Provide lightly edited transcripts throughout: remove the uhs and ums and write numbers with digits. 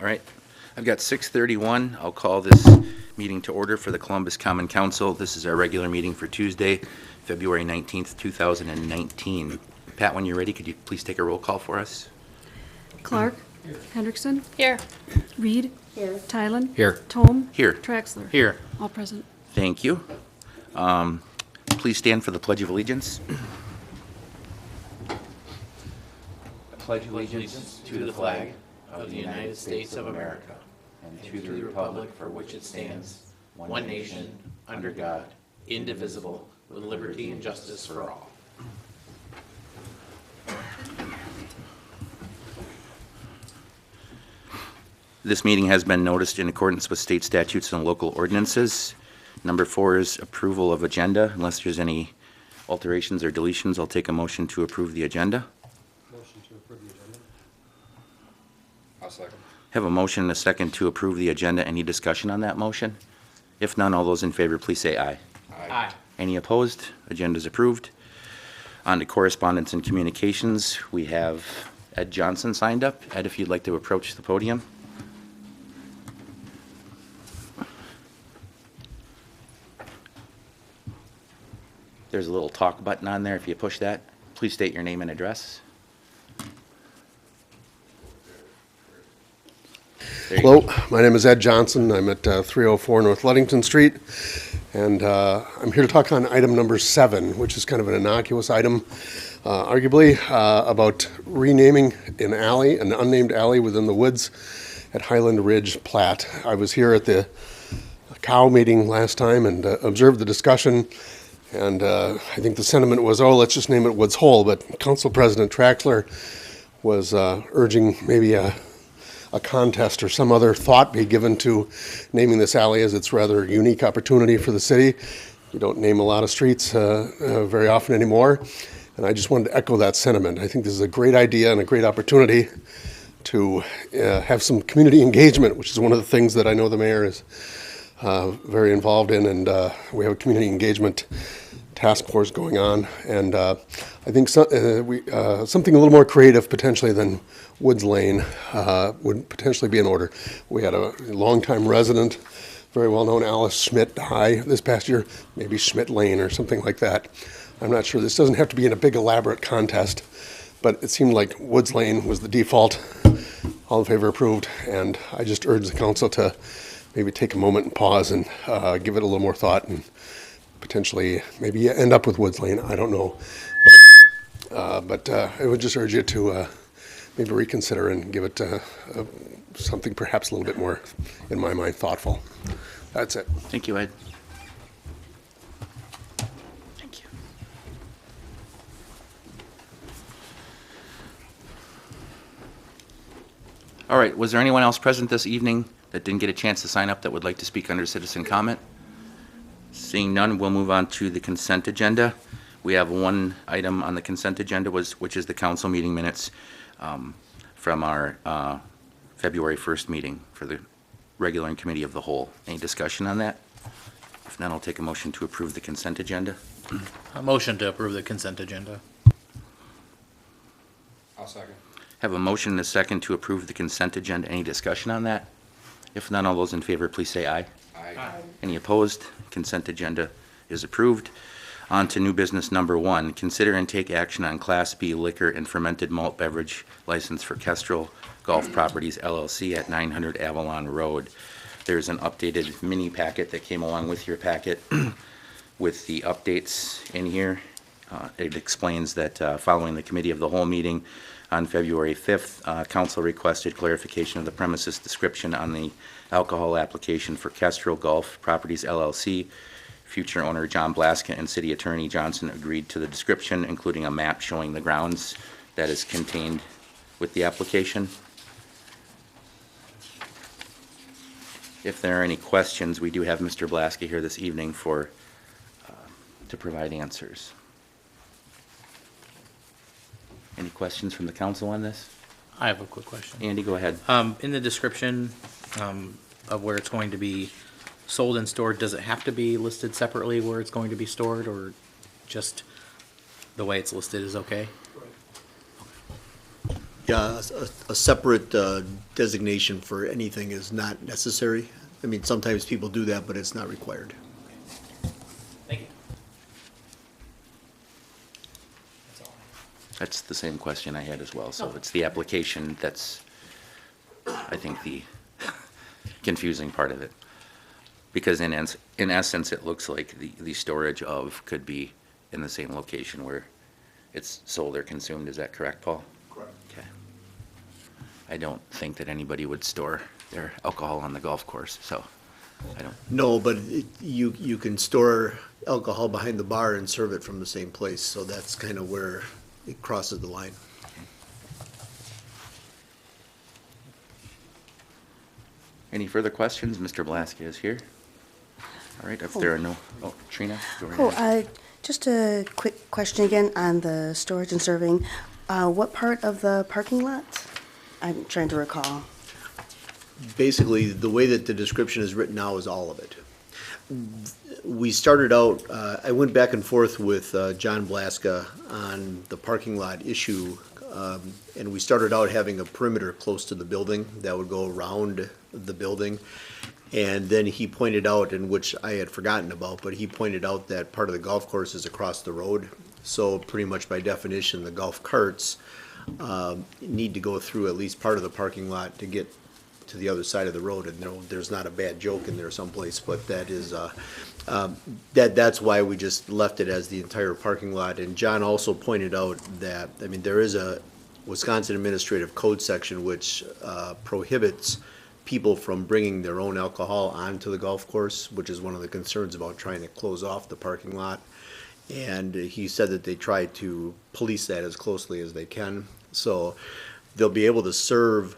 All right. I've got 6:31. I'll call this meeting to order for the Columbus Common Council. This is our regular meeting for Tuesday, February 19th, 2019. Pat, when you're ready, could you please take a roll call for us? Clark. Here. Hendrickson. Here. Reed. Here. Tylen. Here. Tome. Here. Traxler. Here. All present. Thank you. Please stand for the Pledge of Allegiance. I pledge allegiance to the flag of the United States of America and to the republic for which it stands, one nation, under God, indivisible, with liberty and justice for all. This meeting has been noticed in accordance with state statutes and local ordinances. Number 4 is approval of agenda. Unless there's any alterations or deletions, I'll take a motion to approve the agenda. Motion to approve the agenda. I'll second. Have a motion and a second to approve the agenda. Any discussion on that motion? If none, all those in favor, please say aye. Aye. Any opposed? Agenda is approved. On to correspondence and communications. We have Ed Johnson signed up. Ed, if you'd like to approach the podium. There's a little talk button on there. If you push that, please state your name and address. There you go. Hello, my name is Ed Johnson. I'm at 304 North Ludington Street, and I'm here to talk on item number 7, which is kind of an innocuous item, arguably, about renaming an alley, an unnamed alley within the woods at Highland Ridge Platte. I was here at the COW meeting last time and observed the discussion, and I think the sentiment was, oh, let's just name it Woods Hole, but Council President Traxler was urging maybe a contest or some other thought be given to naming this alley, as it's rather a unique opportunity for the city. We don't name a lot of streets very often anymore, and I just wanted to echo that sentiment. I think this is a great idea and a great opportunity to have some community engagement, which is one of the things that I know the mayor is very involved in, and we have a community engagement task force going on, and I think something a little more creative potentially than Woods Lane would potentially be in order. We had a longtime resident, very well-known Alice Schmidt, die this past year, maybe Schmidt Lane or something like that. I'm not sure. This doesn't have to be in a big elaborate contest, but it seemed like Woods Lane was the default. All in favor, approved, and I just urge the council to maybe take a moment and pause and give it a little more thought and potentially maybe end up with Woods Lane. I don't know. But I would just urge you to maybe reconsider and give it something perhaps a little bit more, in my mind, thoughtful. That's it. Thank you, Ed. Thank you. All right, was there anyone else present this evening that didn't get a chance to sign up that would like to speak under citizen comment? Seeing none, we'll move on to the consent agenda. We have one item on the consent agenda, which is the council meeting minutes from our February 1st meeting for the regular and committee of the whole. Any discussion on that? If not, I'll take a motion to approve the consent agenda. A motion to approve the consent agenda. I'll second. Have a motion and a second to approve the consent agenda. Any discussion on that? If none, all those in favor, please say aye. Aye. Any opposed? Consent agenda is approved. On to new business number 1. Consider and take action on Class B liquor and fermented malt beverage license for Kestrel Golf Properties LLC at 900 Avalon Road. There's an updated mini packet that came along with your packet with the updates in here. It explains that following the committee of the whole meeting on February 5th, council requested clarification of the premises description on the alcohol application for Kestrel Golf Properties LLC. Future owner John Blaska and City Attorney Johnson agreed to the description, including a map showing the grounds that is contained with the application. If there are any questions, we do have Mr. Blaska here this evening to provide answers. Any questions from the council on this? I have a quick question. Andy, go ahead. In the description of where it's going to be sold and stored, does it have to be listed separately where it's going to be stored, or just the way it's listed is okay? Yeah, a separate designation for anything is not necessary. I mean, sometimes people do that, but it's not required. Thank you. That's the same question I had as well. So it's the application that's, I think, the confusing part of it. Because in essence, it looks like the storage of could be in the same location where it's sold or consumed. Is that correct, Paul? Correct. Okay. I don't think that anybody would store their alcohol on the golf course, so I don't. No, but you can store alcohol behind the bar and serve it from the same place, so that's kind of where it crosses the line. Any further questions? Mr. Blaska is here. All right, if there are no, Trina, go right Oh, ahead. just a quick question again on the storage and serving. What part of the parking lot? I'm trying to recall. Basically, the way that the description is written now is all of it. We started out, I went back and forth with John Blaska on the parking lot issue, and we started out having a perimeter close to the building that would go around the building. And then he pointed out, and which I had forgotten about, but he pointed out that part of the golf course is across the road. So pretty much by definition, the golf carts need to go through at least part of the parking lot to get to the other side of the road. And there's not a bad joke in there someplace, but that is, that's why we just left it as the entire parking lot. And John also pointed out that, I mean, there is a Wisconsin Administrative Code section which prohibits people from bringing their own alcohol onto the golf course, which is one of the concerns about trying to close off the parking lot. And he said that they try to police that as closely as they can. So they'll be able to serve,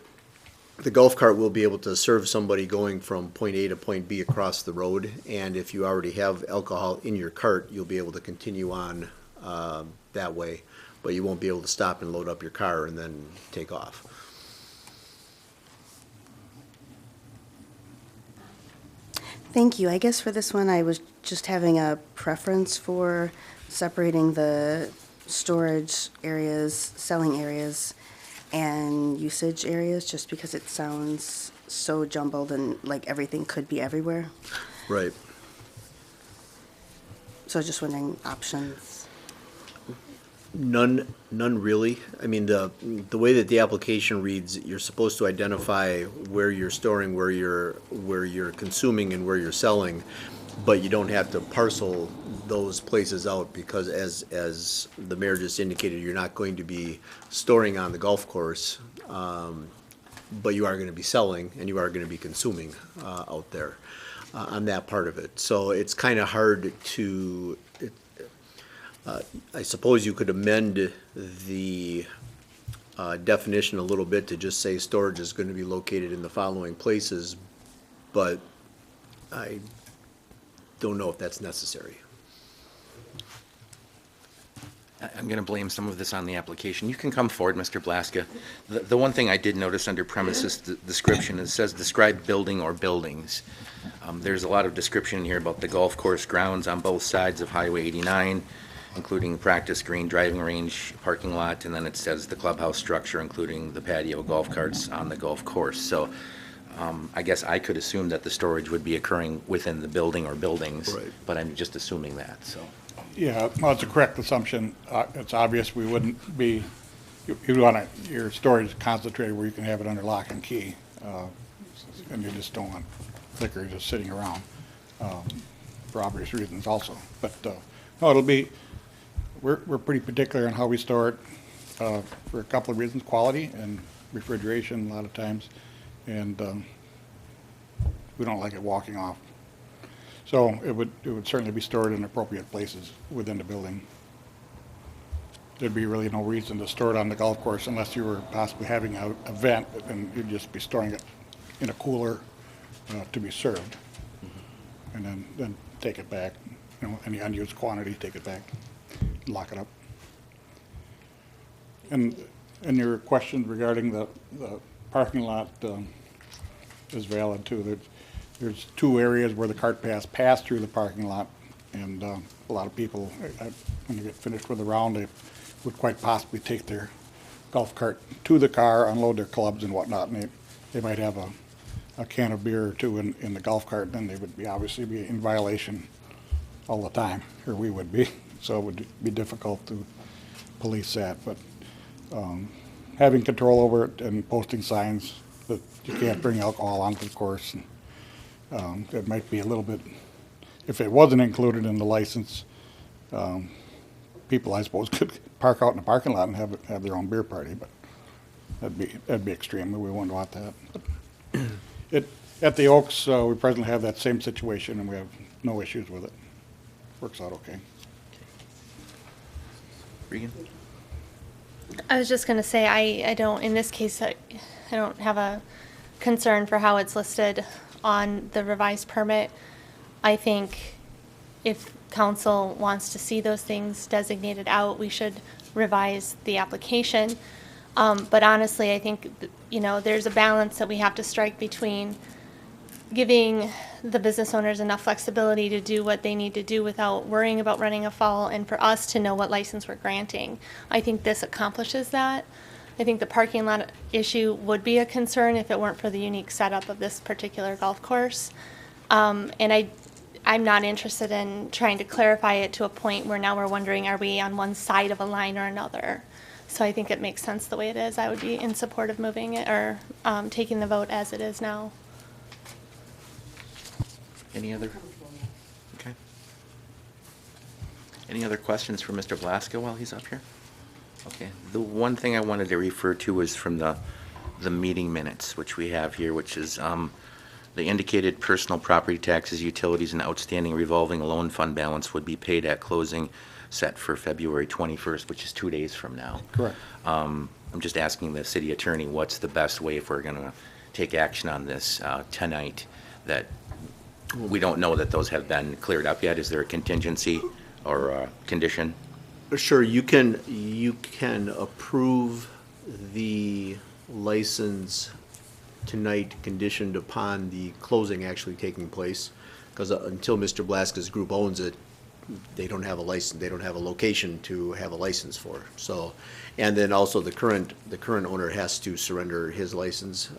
the golf cart will be able to serve somebody going from point A to point B across the road. And if you already have alcohol in your cart, you'll be able to continue on that way. But you won't be able to stop and load up your car and then take off. Thank you. I guess for this one, I was just having a preference for separating the storage areas, selling areas, and usage areas, just because it sounds so jumbled and like everything could be everywhere. Right. So I was just wondering options. None really. I mean, the way that the application reads, you're supposed to identify where you're storing, where you're consuming, and where you're selling, but you don't have to parcel those places out because, as the mayor just indicated, you're not going to be storing on the golf course, but you are going to be selling and you are going to be consuming out there on that part of it. So it's kind of hard to. I suppose you could amend the definition a little bit to just say storage is going to be located in the following places, but I don't know if that's necessary. I'm going to blame some of this on the application. You can come forward, Mr. Blaska. The one thing I did notice under premises description, it says describe building or buildings. There's a lot of description here about the golf course grounds on both sides of Highway 89, including practice green, driving range, parking lot, and then it says the clubhouse structure, including the patio, golf carts on the golf course. So I guess I could assume that the storage would be occurring within the building or buildings, Right. but I'm just assuming that, so. Yeah, well, it's a correct assumption. It's obvious we wouldn't be, you want your storage concentrated where you can have it under lock and key. And you just don't want liquor just sitting around, for obvious reasons also. But, no, it'll be, we're pretty particular on how we store it, for a couple of reasons, quality and refrigeration a lot of times. And, we don't like it walking off. So it would certainly be stored in appropriate places within the building. There'd be really no reason to store it on the golf course unless you were possibly having an event, and you'd just be storing it in a cooler to be served. And then take it back, you know, any unused quantity, take it back, lock it up. And your question regarding the parking lot is valid too. There's two areas where the cart paths pass through the parking lot, and a lot of people, when they get finished with the round, they would quite possibly take their golf cart to the car, unload their clubs and whatnot, and they might have a can of beer or two in the golf cart, then they would obviously be in violation all the time, or we would be. So it would be difficult to police that, but having control over it and posting signs that you can't bring alcohol onto the course, and it might be a little bit, if it wasn't included in the license, people, I suppose, could park out in the parking lot and have their own beer party, but that'd be extreme. We wouldn't want that. But at the Oaks, we presently have that same situation, and we have no issues with it. Works out okay. Regan? I was just going to say, I don't, in this case, I don't have a concern for how it's listed on the revised permit. I think if council wants to see those things designated out, we should revise the application. But honestly, I think, there's a balance that we have to strike between giving the business owners enough flexibility to do what they need to do without worrying about running afoul, and for us to know what license we're granting. I think this accomplishes that. I think the parking lot issue would be a concern if it weren't for the unique setup of this particular golf course. And I'm not interested in trying to clarify it to a point where now we're wondering, are we on one side of a line or another? So I think it makes sense the way it is. I would be in support of moving it or taking the vote as it is now. Any other? Okay. Any other questions for Mr. Blaska while he's up here? Okay. The one thing I wanted to refer to is from the meeting minutes, which we have here, which is the indicated personal property taxes, utilities, and outstanding revolving loan fund balance would be paid at closing set for February 21st, which is 2 days from now. Correct. I'm just asking the city attorney, what's the best way if we're going to take action on this tonight, that we don't know that those have been cleared up yet? Is there a contingency or a condition? Sure, you can approve the license tonight conditioned upon the closing actually taking place, because until Mr. Blaska's group owns it, they don't have a license, they don't have a location to have a license for. So, and then also the current owner has to surrender his license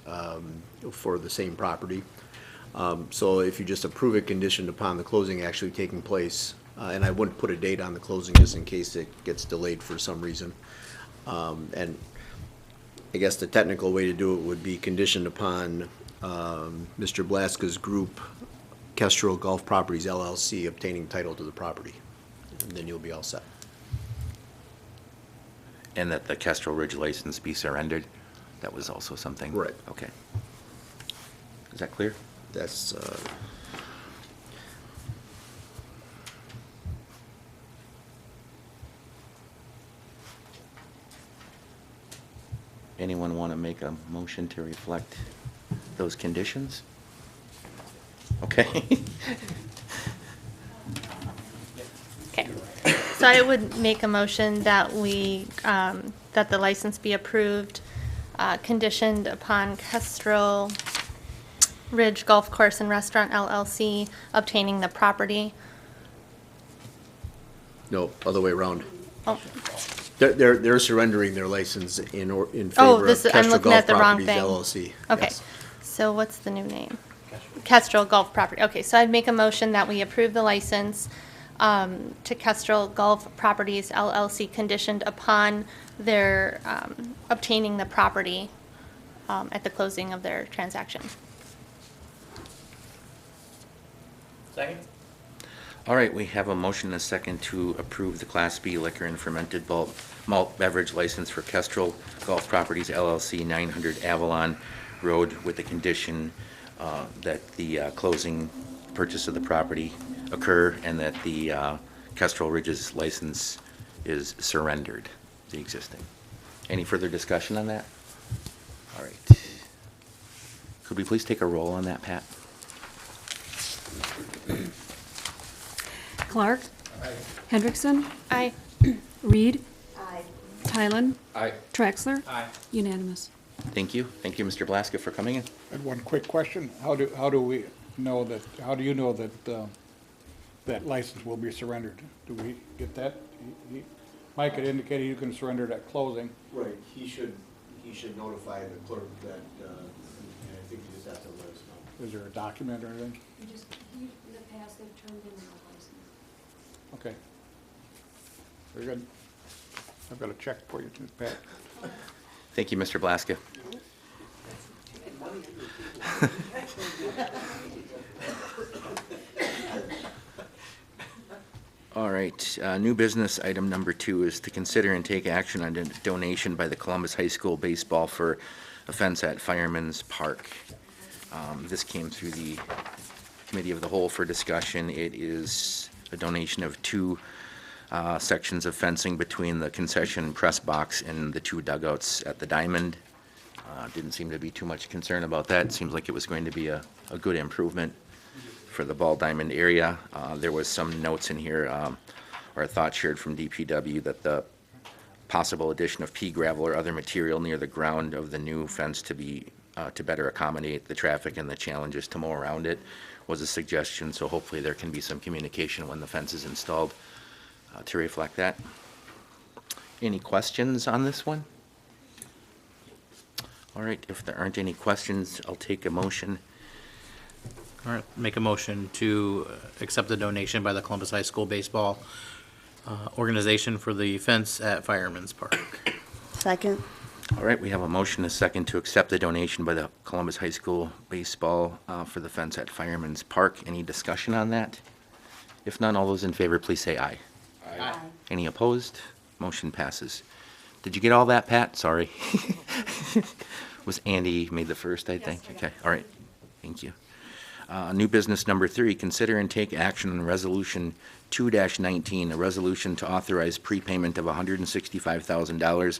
for the same property. So if you just approve it conditioned upon the closing actually taking place, and I wouldn't put a date on the closing just in case it gets delayed for some reason. And I guess the technical way to do it would be conditioned upon Mr. Blaska's group, Kestrel Golf Properties LLC, obtaining title to the property. And then you'll be all set. And that the Kestrel Ridge license be surrendered? That was also something? Right. Okay. Is that clear? That's, Anyone want to make a motion to reflect those conditions? Okay. Okay. So I would make a motion that that the license be approved, conditioned upon Kestrel Ridge Golf Course and Restaurant LLC obtaining the property. no, other way around. Oh, They're surrendering their license in favor Oh, of this- I'm Kestrel looking Golf at the wrong Properties thing. LLC. okay. Yes. So what's the new name? Kestrel Golf Property. Okay, so I'd make a motion that we approve the license to Kestrel Golf Properties LLC conditioned upon their obtaining the property at the closing of their transaction. Second? All right, we have a motion and a second to approve the Class B liquor and fermented malt beverage license for Kestrel Golf Properties LLC, 900 Avalon Road, with the condition that the closing purchase of the property occur and that the Kestrel Ridge's license is surrendered, the existing. Any further discussion on that? All right. Could we please take a roll on that, Pat? Clark. Hendrickson. Aye. Reed. Tylen. Aye. Traxler. Aye. Unanimous. Thank you. Thank you, Mr. Blaska, for coming in. And one quick question, how do we know that, how do you know that that license will be surrendered? Do we get that? Mike had indicated you can surrender it at closing. Right, he should notify the clerk that, and I think he just has to let us know. Is there a document or anything? In the past, they've turned in their license. Okay. Very good. I've got a check for you, too, Pat. Thank you, Mr. Blaska. All right, new business item number 2 is to consider and take action on a donation by the Columbus High School baseball for a fence at Fireman's Park. This came through the Committee of the Whole for discussion. It is a donation of 2 sections of fencing between the concession press box and the 2 dugouts at the Diamond. Didn't seem to be too much concern about that. Seems like it was going to be a good improvement for the Ball Diamond area. There was some notes in here, or a thought shared from DPW that the possible addition of pea gravel or other material near the ground of the new fence to be, to better accommodate the traffic and the challenges to mow around it was a suggestion, so hopefully there can be some communication when the fence is installed to reflect that. Any questions on this one? All right, if there aren't any questions, I'll take a motion. All right, make a motion to accept the donation by the Columbus High School baseball organization for the fence at Fireman's Park. Second. All right, we have a motion, a second, to accept the donation by the Columbus High School baseball for the fence at Fireman's Park. Any discussion on that? If none, all those in favor, please say aye. Aye. Any opposed? Motion passes. Did you get all that, Pat? Sorry. Was Andy made the first, I think? Okay, all right, thank you. New business number 3, consider and take action on Resolution 2-19, a resolution to authorize prepayment of $165,000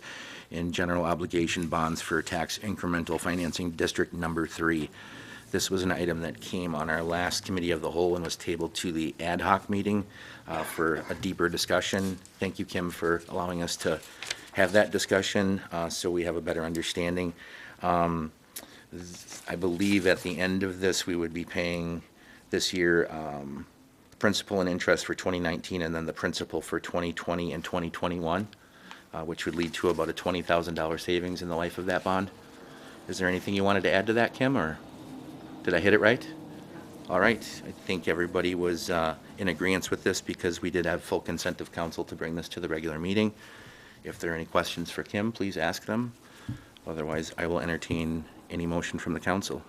in general obligation bonds for tax incremental financing district number 3. This was an item that came on our last Committee of the Whole and was tabled to the ad hoc meeting for a deeper discussion. Thank you, Kim, for allowing us to have that discussion so we have a better understanding. I believe at the end of this, we would be paying this year principal and interest for 2019 and then the principal for 2020 and 2021, which would lead to about a $20,000 savings in the life of that bond. Is there anything you wanted to add to that, Kim, or did I hit it right? All right, I think everybody was in agreement with this because we did have full consent of council to bring this to the regular meeting. If there are any questions for Kim, please ask them. Otherwise, I will entertain any motion from the council.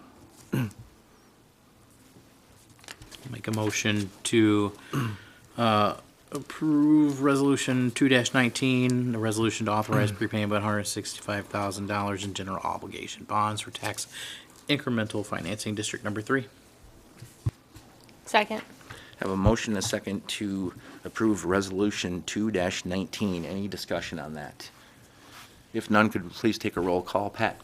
Make a motion to approve Resolution 2-19, a resolution to authorize prepayment of $165,000 in general obligation bonds for tax incremental financing district number 3. Second. Have a motion, a second, to approve Resolution 2-19. Any discussion on that? If none, could we please take a roll call? Pat?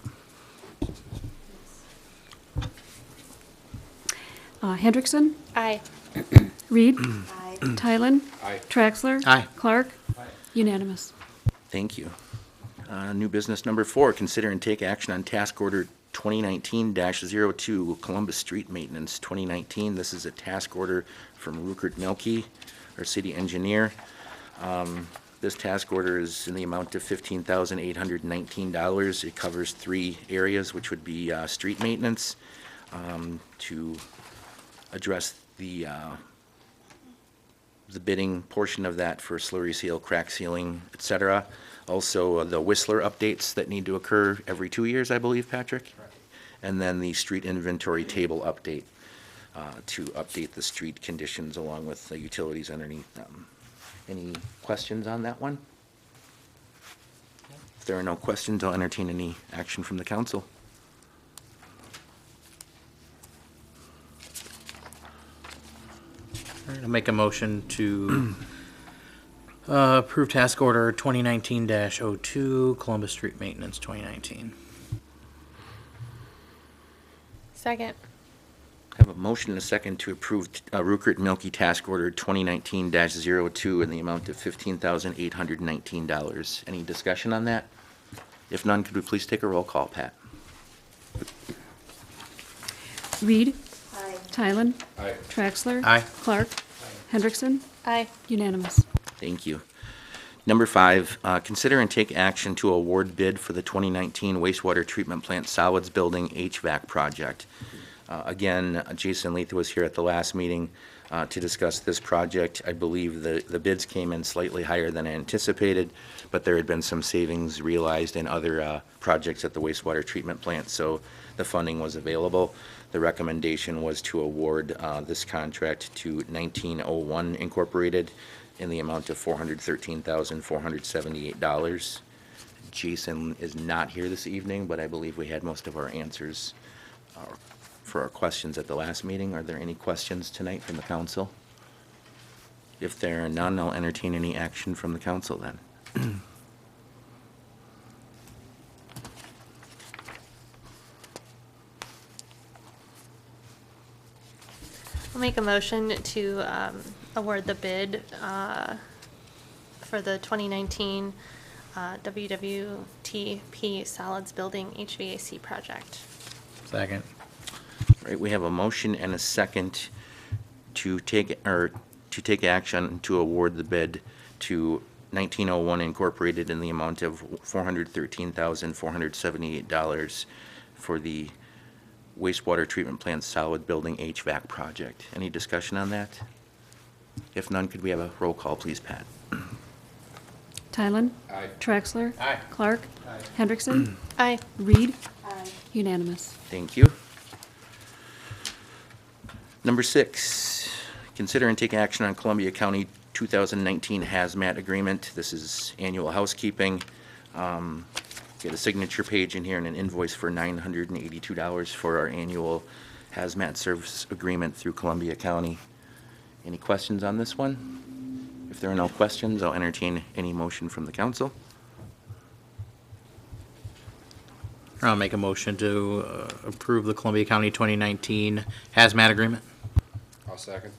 Hendrickson, Aye. Reed, Aye. Tylen. Traxler. Aye. Clark. Unanimous. Thank you. New business number 4, consider and take action on task order 2019-02, Columbus Street Maintenance 2019. This is a task order from Rupert Milkey, our city engineer. This task order is in the amount of $15,819. It covers 3 areas, which would be street maintenance, to address the bidding portion of that for slurry seal, crack sealing, et cetera. Also, the Whistler updates that need to occur every 2 years, I believe, Patrick? Correct. And then the street inventory table update to update the street conditions along with the utilities underneath them. Any questions on that one? If there are no questions, I'll entertain any action from the council. All right, I'll make a motion to approve task order 2019-02, Columbus Street Maintenance 2019. Second. Have a motion and a second to approve Rupert Milkey Task Order 2019-02 in the amount of $15,819. Any discussion on that? If none, could we please take a roll call, Pat? Reed. Aye. Tylen. Traxler. Aye. Clark. Hendrickson. Aye. Unanimous. Thank you. Number 5, consider and take action to award bid for the 2019 wastewater treatment plant solids building HVAC project. Again, Jason Leith was here at the last meeting to discuss this project. I believe the bids came in slightly higher than anticipated, but there had been some savings realized in other projects at the wastewater treatment plant, so the funding was available. The recommendation was to award this contract to 1901 Incorporated in the amount of $413,478. Jason is not here this evening, but I believe we had most of our answers for our questions at the last meeting. Are there any questions tonight from the council? If there are none, I'll entertain any action from the council then. I'll make a motion to award the bid for the 2019 WWTP Solids Building HVAC project. Second. Right, we have a motion and a second to take action to award the bid to 1901 Incorporated in the amount of $413,478 for the wastewater treatment plant solid building HVAC project. Any discussion on that? If none, could we have a roll call, please, Pat? Tylen? Aye. Traxler? Aye. Clark? Aye. Hendrickson? Aye. Reed? Unanimous. Thank you. Number 6, consider and take action on Columbia County 2019 hazmat agreement. This is annual housekeeping. Get a signature page in here and an invoice for $982 for our annual hazmat service agreement through Columbia County. Any questions on this one? If there are no questions, I'll entertain any motion from the council. I'll make a motion to approve the Columbia County 2019 hazmat agreement. I'll second.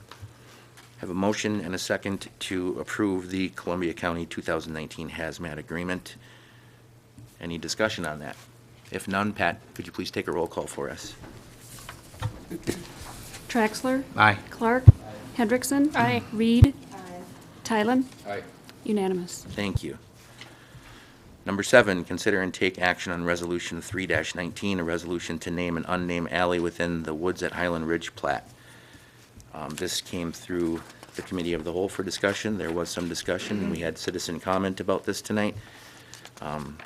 Have a motion and a second to approve the Columbia County 2019 hazmat agreement. Any discussion on that? If none, Pat, could you please take a roll call for us? Traxler? Aye. Clark? Hendrickson? Aye. Reed? Tylen? Aye. Unanimous. Thank you. Number 7, consider and take action on Resolution 3-19, a resolution to name an unnamed alley within the Woods at Highland Ridge plat. This came through the Committee of the Whole for discussion. There was some discussion. We had citizen comment about this tonight. I'm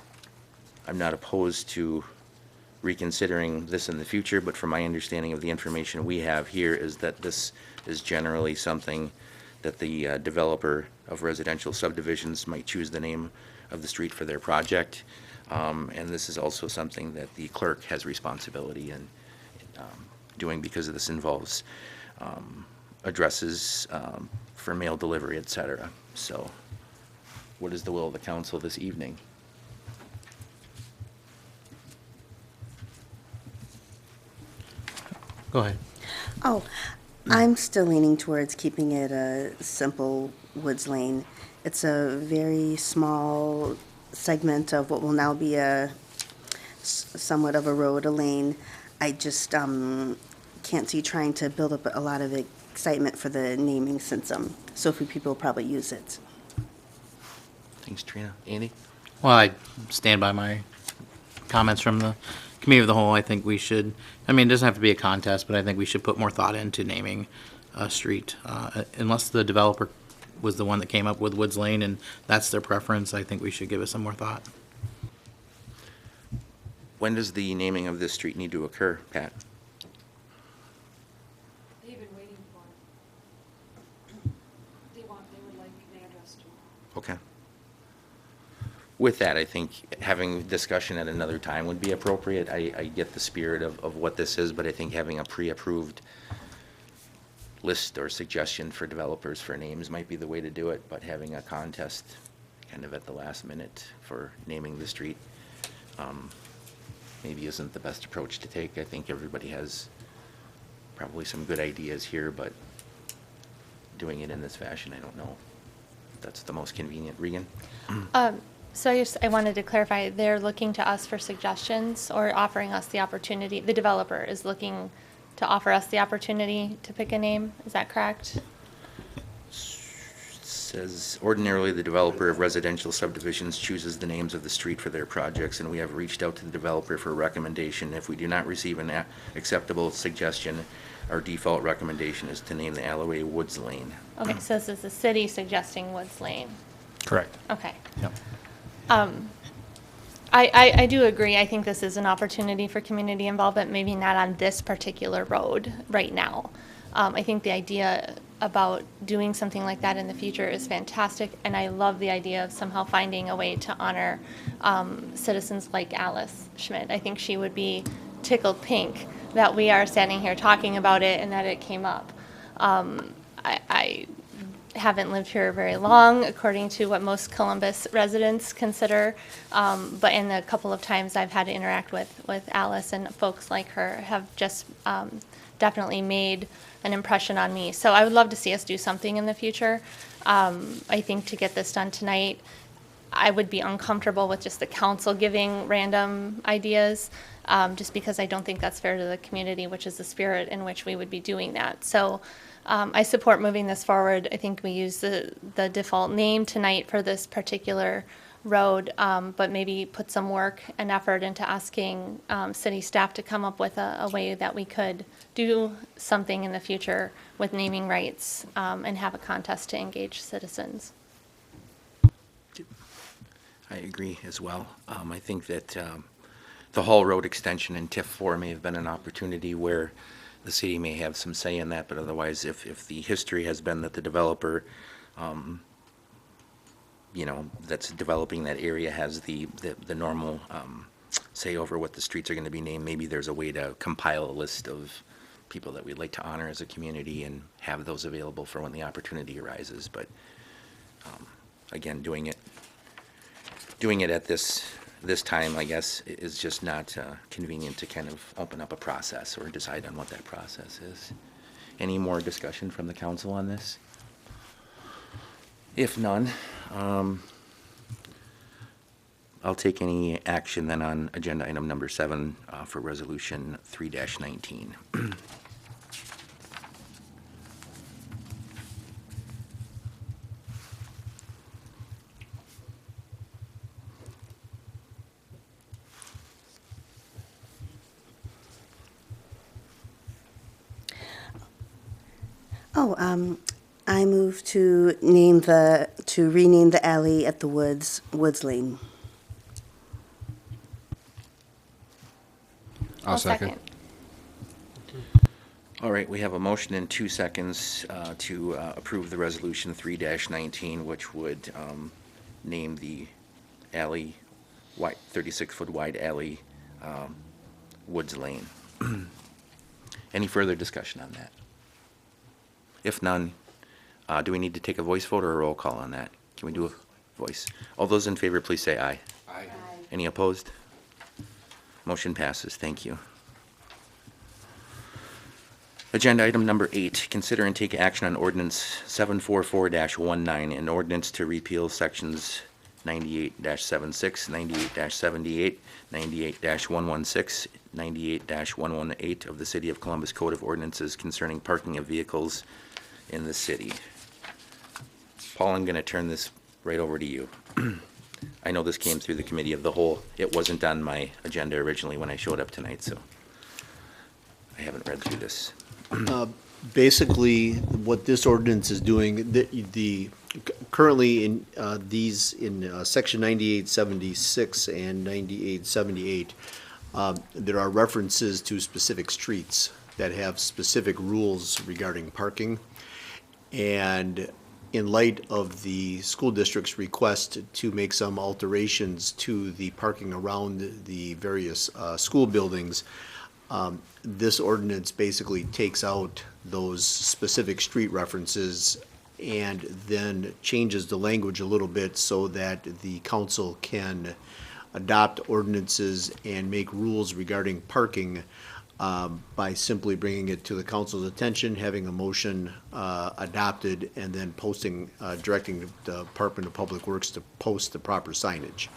not opposed to reconsidering this in the future, but from my understanding of the information we have here is that this is generally something that the developer of residential subdivisions might choose the name of the street for their project. And this is also something that the clerk has responsibility in doing because this involves addresses for mail delivery, et cetera. So what is the will of the council this evening? Go ahead. Oh, I'm still leaning towards keeping it a simple Woods Lane. It's a very small segment of what will now be somewhat of a road, a lane. I just can't see trying to build up a lot of excitement for the naming since so few people probably use it. Thanks, Trina. Andy? Well, I stand by my comments from the Committee of the Whole. I think we should, I mean, it doesn't have to be a contest, but I think we should put more thought into naming a street. Unless the developer was the one that came up with Woods Lane and that's their preference, I think we should give it some more thought. When does the naming of this street need to occur, Pat? They've been waiting for it. They would like an address to. Okay. With that, I think having discussion at another time would be appropriate. I get the spirit of what this is, but I think having a pre-approved list or suggestion for developers for names might be the way to do it, but having a contest kind of at the last minute for naming the street maybe isn't the best approach to take. I think everybody has probably some good ideas here, but doing it in this fashion, I don't know if that's the most convenient. Regan? So I wanted to clarify, they're looking to us for suggestions or offering us the opportunity, the developer is looking to offer us the opportunity to pick a name, is that correct? Says ordinarily the developer of residential subdivisions chooses the names of the street for their projects, and we have reached out to the developer for a recommendation. If we do not receive an acceptable suggestion, our default recommendation is to name the alleyway Woods Lane. Okay, so this is the city suggesting Woods Lane. Correct. Okay. Yep. I do agree. I think this is an opportunity for community involvement, maybe not on this particular road right now. I think the idea about doing something like that in the future is fantastic, and I love the idea of somehow finding a way to honor citizens like Alice Schmidt. I think she would be tickled pink that we are standing here talking about it and that it came up. I haven't lived here very long, according to what most Columbus residents consider, but in the couple of times I've had to interact with Alice and folks like her have just definitely made an impression on me. So I would love to see us do something in the future. I think to get this done tonight, I would be uncomfortable with just the council giving random ideas, just because I don't think that's fair to the community, which is the spirit in which we would be doing that. So I support moving this forward. I think we use the default name tonight for this particular road, but maybe put some work and effort into asking city staff to come up with a way that we could do something in the future with naming rights, and have a contest to engage citizens. I agree as well. I think that the Hall Road extension in TIF 4 may have been an opportunity where the city may have some say in that, but otherwise, if the history has been that the developer, that's developing that area has the normal say over what the streets are going to be named, maybe there's a way to compile a list of people that we'd like to honor as a community and have those available for when the opportunity arises. But again, doing it at this time, I guess, is just not convenient to kind of open up a process or decide on what that process is. Any more discussion from the council on this? If none, I'll take any action then on agenda item number 7 for resolution 3-19. I move to rename the alley at the Woods Lane. I'll second. All right, we have a motion in 2 seconds to approve the resolution 3-19, which would name the alley, 36-foot wide alley, Woods Lane. Any further discussion on that? If none, do we need to take a voice vote or a roll call on that? Can we do a voice? All those in favor, please say aye. Aye. Any opposed? Motion passes. Thank you. Agenda item number 8, consider and take action on ordinance 744-19, an ordinance to repeal sections 98-76, 98-78, 98-116, 98-118 of the City of Columbus Code of Ordinances concerning parking of vehicles in the city. Paul, I'm going to turn this right over to you. I know this came through the committee of the whole. It wasn't on my agenda originally when I showed up tonight, so I haven't read through this. Basically, what this ordinance is doing, currently in section 9876 and 9878, there are references to specific streets that have specific rules regarding parking. And in light of the school district's request to make some alterations to the parking around the various school buildings, this ordinance basically takes out those specific street references and then changes the language a little bit so that the council can adopt ordinances and make rules regarding parking by simply bringing it to the council's attention, having a motion adopted, and then posting, directing the Department of Public Works to post the proper signage.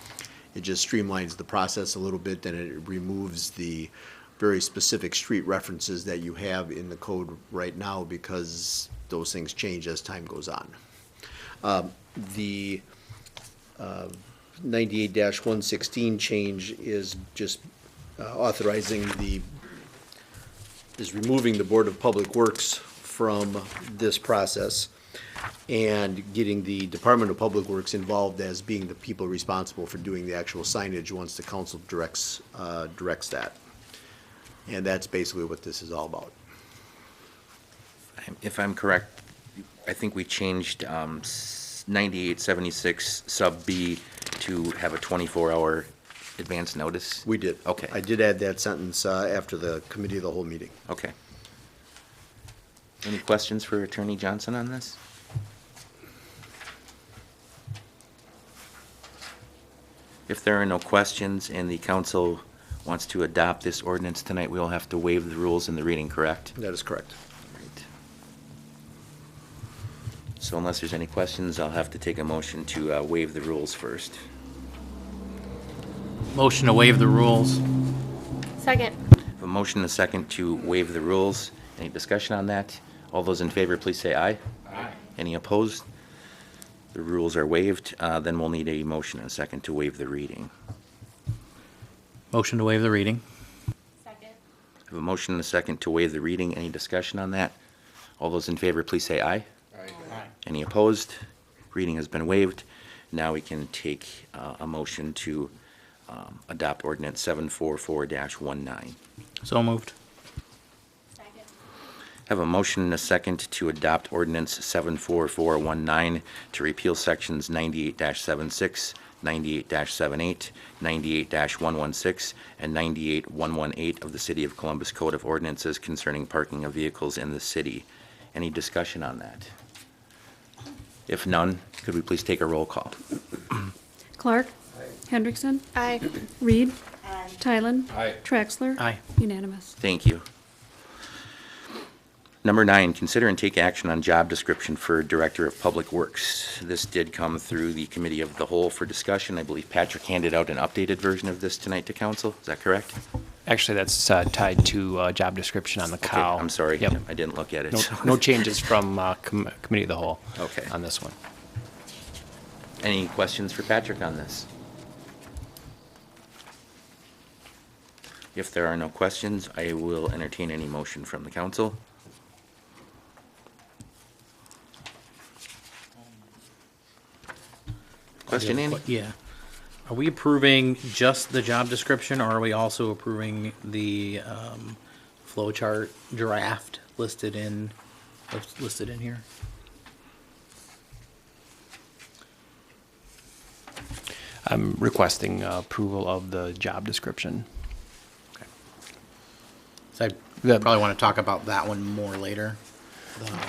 It just streamlines the process a little bit, and it removes the very specific street references that you have in the code right now because those things change as time goes on. The 98-116 change is just authorizing is removing the Board of Public Works from this process and getting the Department of Public Works involved as being the people responsible for doing the actual signage once the council directs that. And that's basically what this is all about. If I'm correct, I think we changed 9876 sub B to have a 24-hour advance notice? We did. Okay. I did add that sentence after the committee of the whole meeting. Okay. Any questions for Attorney Johnson on this? If there are no questions and the council wants to adopt this ordinance tonight, we will have to waive the rules in the reading, correct? That is correct. Right. So unless there's any questions, I'll have to take a motion to waive the rules first. Motion to waive the rules. Second. A motion and a second to waive the rules. Any discussion on that? All those in favor, please say aye. Aye. Any opposed? The rules are waived. Then we'll need a motion and a second to waive the reading. Motion to waive the reading. Second. I have a motion and a second to waive the reading. Any discussion on that? All those in favor, please say aye. Aye. Any opposed? Reading has been waived. Now we can take a motion to adopt ordinance 744-19. So moved. Second. Have a motion and a second to adopt ordinance 74419 to repeal sections 98-76, 98-78, 98-116, and 98-118 of the City of Columbus Code of Ordinances concerning parking of vehicles in the city. Any discussion on that? If none, could we please take a roll call? Clark. Hendrickson. Aye. Reed. Tylen. Traxler. Aye. Unanimous. Thank you. Number 9, consider and take action on job description for Director of Public Works. This did come through the Committee of the Whole for discussion. I believe Patrick handed out an updated version of this tonight to council. Is that correct? Actually, that's tied to job description on the Okay, cow. I'm sorry. Yep. I didn't look at it. No changes from Committee of the Whole Okay. on this one. Any questions for Patrick on this? If there are no questions, I will entertain any motion from the council. Question, Andy? Yeah. Are we approving just the job description, or are we also approving the flow chart draft listed in here? I'm requesting approval of the job description. So I The- probably want to talk about that one more later.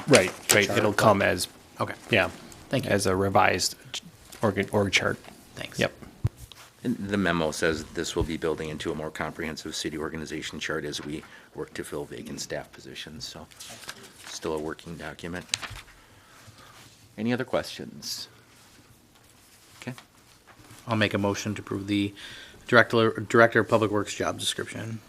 Right. chart, It'll but- come as, Okay, yeah. Thank you. As a revised org chart. thanks. Yep. And the memo says this will be building into a more comprehensive city organization chart as we work to fill vacant staff positions, so still a working document. Any other questions? Okay. I'll make a motion to approve the Director of Public Works job description.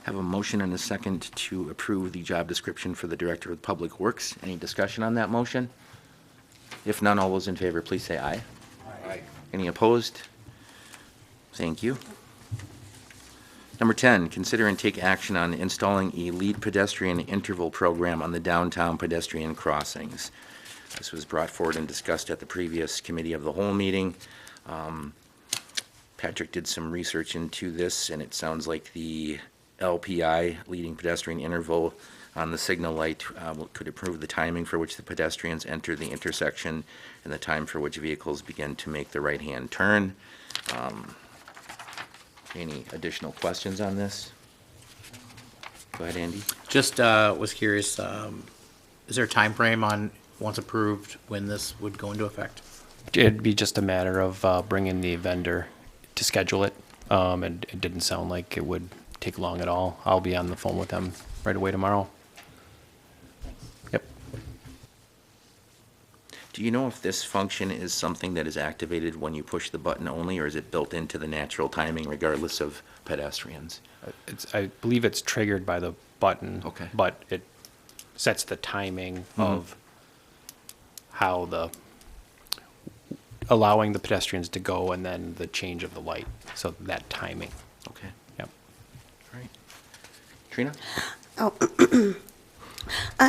Have a motion and a second to approve the job description for the Director of Public Works. Any discussion on that motion? If none, all those in favor, please say aye. Aye. Any opposed? Thank you. Number 10, consider and take action on installing a lead pedestrian interval program on the downtown pedestrian crossings. This was brought forward and discussed at the previous Committee of the Whole meeting. Patrick did some research into this, and it sounds like the LPI, leading pedestrian interval, on the signal light could improve the timing for which the pedestrians enter the intersection and the time for which vehicles begin to make the right-hand turn. Any additional questions on this? Go ahead, Andy. Just was curious, is there a time frame on, once approved, when this would go into effect? It'd be just a matter of bringing the vendor to schedule it. And it didn't sound like it would take long at all. I'll be on the phone with them right away tomorrow. Yep. Do you know if this function is something that is activated when you push the button only, or is it built into the natural timing regardless of pedestrians? I believe it's triggered by the button. Okay. But it sets the timing of how allowing the pedestrians to go and then the change of the light, so that timing. Okay, Yep. all right. Trina?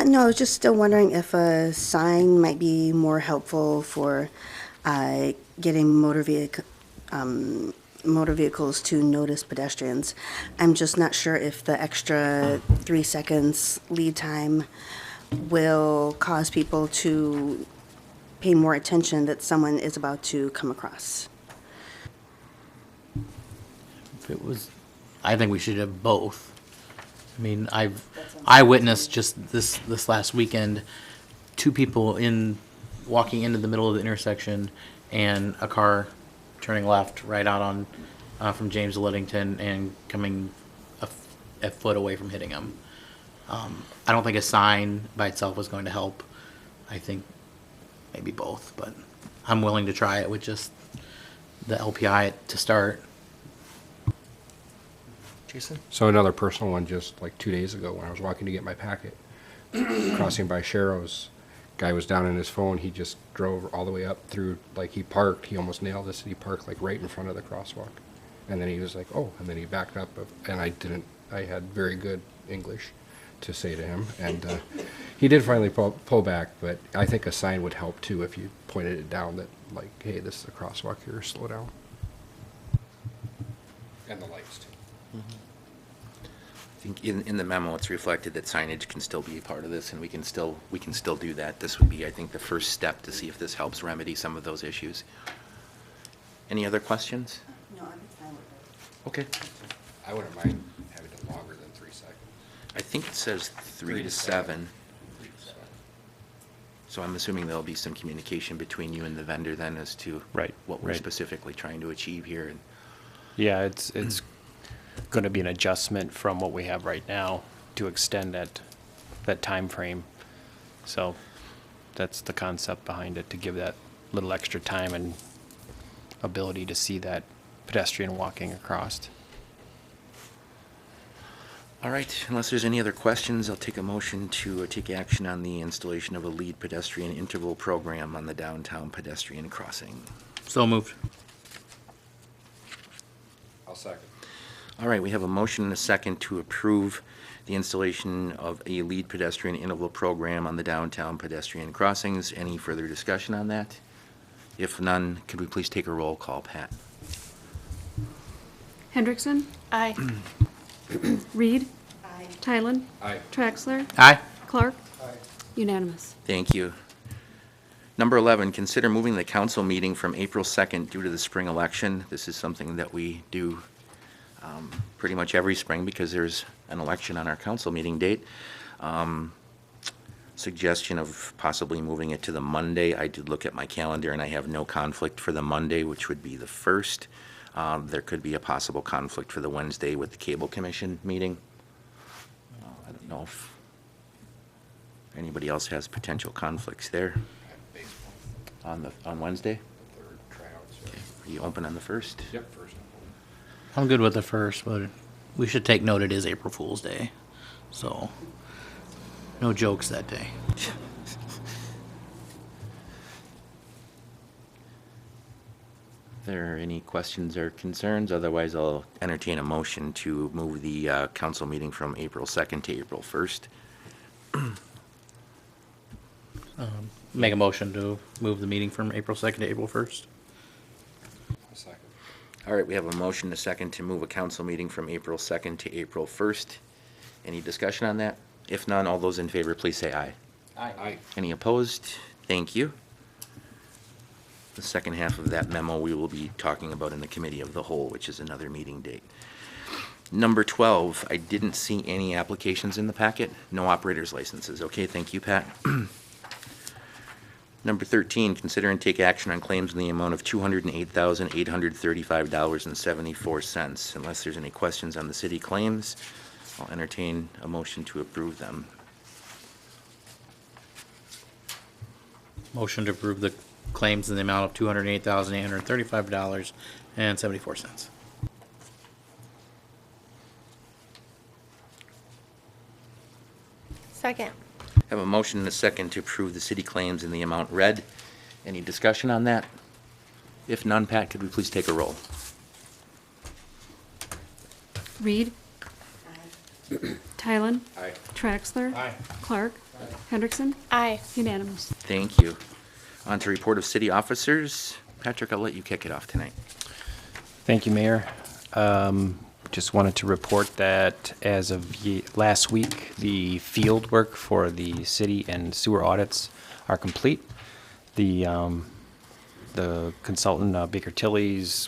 No, I was just still wondering if a sign might be more helpful for getting motor vehicles to notice pedestrians. I'm just not sure if the extra 3 seconds lead time will cause people to pay more attention that someone is about to come across. If it was, I think we should have both. I mean, I witnessed just this last weekend, 2 people walking into the middle of the intersection and a car turning left right out on from James to Liddington and coming a foot away from hitting him. I don't think a sign by itself was going to help. I think maybe both, but I'm willing to try it with just the LPI to start. Jason? So another personal one, just like 2 days ago when I was walking to get my packet, crossing by Sharrow's, guy was down on his phone. He just drove all the way up through, like he parked. He almost nailed us. He parked like right in front of the crosswalk. And then he was like, oh, and then he backed up. And I had very good English to say to him. And he did finally pull back, but I think a sign would help too if you pointed it down that like, hey, this is a crosswalk here, slow down. And the lights too. I think in the memo, it's reflected that signage can still be a part of this, and we can still do that. This would be, I think, the first step to see if this helps remedy some of those issues. Any other questions? No, I'm fine with Okay. I wouldn't mind having it longer than 3 seconds. I think it says 3 to 7. So I'm assuming there'll be some communication between you and the vendor then as to Right, what we're right. specifically trying to achieve here. Yeah, it's going to be an adjustment from what we have right now to extend that time frame. So that's the concept behind it, to give that little extra time and ability to see that pedestrian walking across. All right, unless there's any other questions, I'll take a motion to take action on the installation of a lead pedestrian interval program on the downtown pedestrian crossing. So moved. I'll second. All right, we have a motion and a second to approve the installation of a lead pedestrian interval program on the downtown pedestrian crossings. Any further discussion on that? If none, could we please take a roll call, Pat? Hendrickson, Aye. Reed, Aye. Tylen, Aye. Traxler, Aye. Clark. Unanimous. Thank you. Number 11, consider moving the council meeting from April 2nd due to the spring election. This is something that we do pretty much every spring because there's an election on our council meeting date. Suggestion of possibly moving it to the Monday. I did look at my calendar and I have no conflict for the Monday, which would be the 1st. There could be a possible conflict for the Wednesday with the Cable Commission meeting. I don't know if anybody else has potential conflicts there. On Wednesday? Third tryouts. Okay. Are you open on the 1st? Yep, first. I'm good with the 1st, but we should take note it is April Fool's Day. So, no jokes that day. If there are any questions or concerns, otherwise I'll entertain a motion to move the council meeting from April 2nd to April 1st. Make a motion to move the meeting from April 2nd to April 1st. I'll second. All right, we have a motion and a second to move a council meeting from April 2nd to April 1st. Any discussion on that? If none, all those in favor, please say aye. Aye. Any opposed? Thank you. The second half of that memo we will be talking about in the committee of the whole, which is another meeting date. Number 12, I didn't see any applications in the packet. No operators licenses. Okay, thank you, Pat. Number 13, consider and take action on claims in the amount of $208,835.74. Unless there's any questions on the city claims, I'll entertain a motion to approve them. Motion to approve the claims in the amount of $208,835.74. Second. Have a motion and a second to approve the city claims in the amount read. Any discussion on that? If none, Pat, could we please take a roll? Reed. Tylen. Aye. Traxler. Aye. Clark. Hendrickson. Aye. Unanimous. Thank you. On to report of city officers. Patrick, I'll let you kick it off tonight. Thank you, Mayor. Just wanted to report that as of last week, the field work for the city and sewer audits are complete. The consultant, Baker Tilly's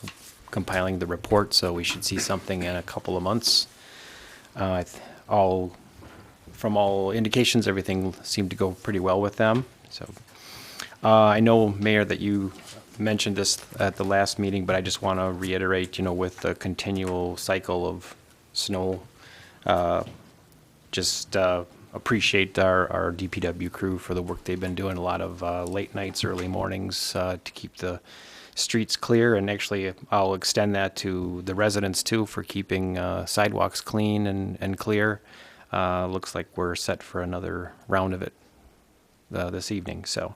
compiling the report, so we should see something in a couple of months. From all indications, everything seemed to go pretty well with them. So I know, Mayor, that you mentioned this at the last meeting, but I just want to reiterate, with the continual cycle of snow, appreciate our DPW crew for the work they've been doing. A lot of late nights, early mornings to keep the streets clear. And actually, I'll extend that to the residents too for keeping sidewalks clean and clear. Looks like we're set for another round of it this evening. So.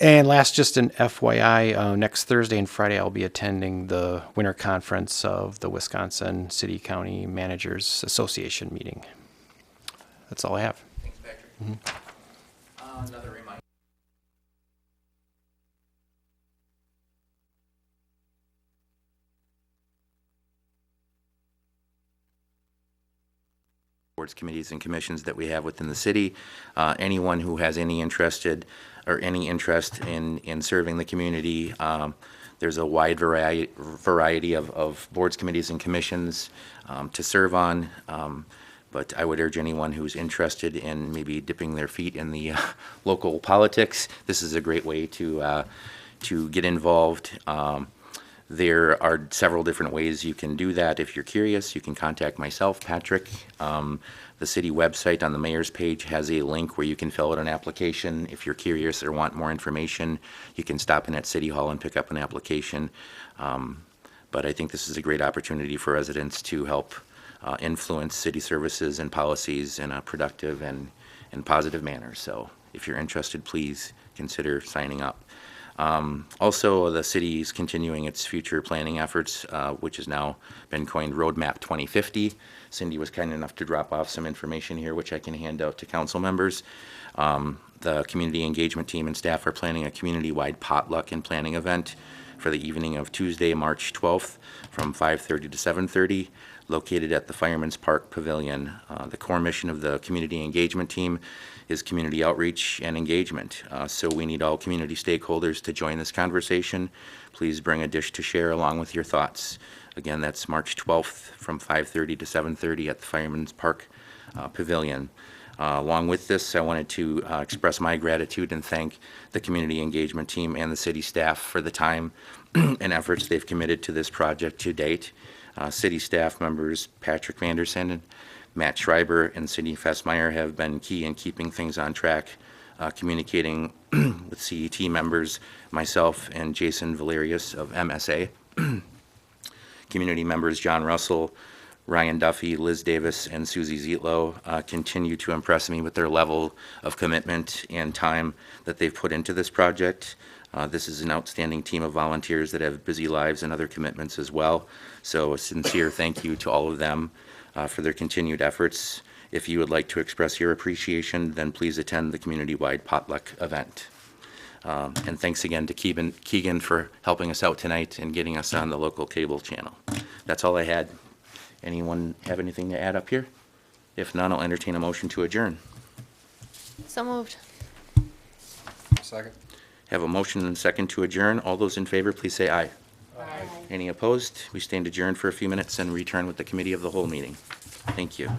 And last, just an FYI, next Thursday and Friday, I'll be attending the winter conference of the Wisconsin City County Managers Association meeting. That's all I have. Thanks, Patrick. Another reminder. Boards, committees, and commissions that we have within the city. Anyone who has any interest in serving the community, there's a wide variety of boards, committees, and commissions to serve on. But I would urge anyone who's interested in maybe dipping their feet in the local politics, this is a great way to get involved. There are several different ways you can do that. If you're curious, you can contact myself, Patrick. The city website on the mayor's page has a link where you can fill out an application. If you're curious or want more information, you can stop in at City Hall and pick up an application. But I think this is a great opportunity for residents to help influence city services and policies in a productive and positive manner. So if you're interested, please consider signing up. Also, the city is continuing its future planning efforts, which has now been coined Roadmap 2050. Cindy was kind enough to drop off some information here, which I can hand out to council members. The community engagement team and staff are planning a community-wide potluck and planning event for the evening of Tuesday, March 12th from 5:30 to 7:30, located at the Fireman's Park Pavilion. The core mission of the community engagement team is community outreach and engagement. So we need all community stakeholders to join this conversation. Please bring a dish to share along with your thoughts. Again, that's March 12th from 5:30 to 7:30 at the Fireman's Park Pavilion. Along with this, I wanted to express my gratitude and thank the community engagement team and the city staff for the time and efforts they've committed to this project to date. City staff members Patrick Vanderson and Matt Schreiber and Cindy Fessmeyer have been key in keeping things on track, communicating with CET members, myself and Jason Valerius of MSA. Community members John Russell, Ryan Duffy, Liz Davis, and Susie Zietlow continue to impress me with their level of commitment and time that they've put into this project. This is an outstanding team of volunteers that have busy lives and other commitments as well. So a sincere thank you to all of them for their continued efforts. If you would like to express your appreciation, then please attend the community-wide potluck event. And thanks again to Keegan for helping us out tonight and getting us on the local cable channel. That's all I had. Anyone have anything to add up here? If none, I'll entertain a motion to adjourn. So moved. Second. Have a motion and a second to adjourn. All those in favor, please say aye. Aye. Any opposed? We stand adjourned for a few minutes and return with the committee of the whole meeting. Thank you.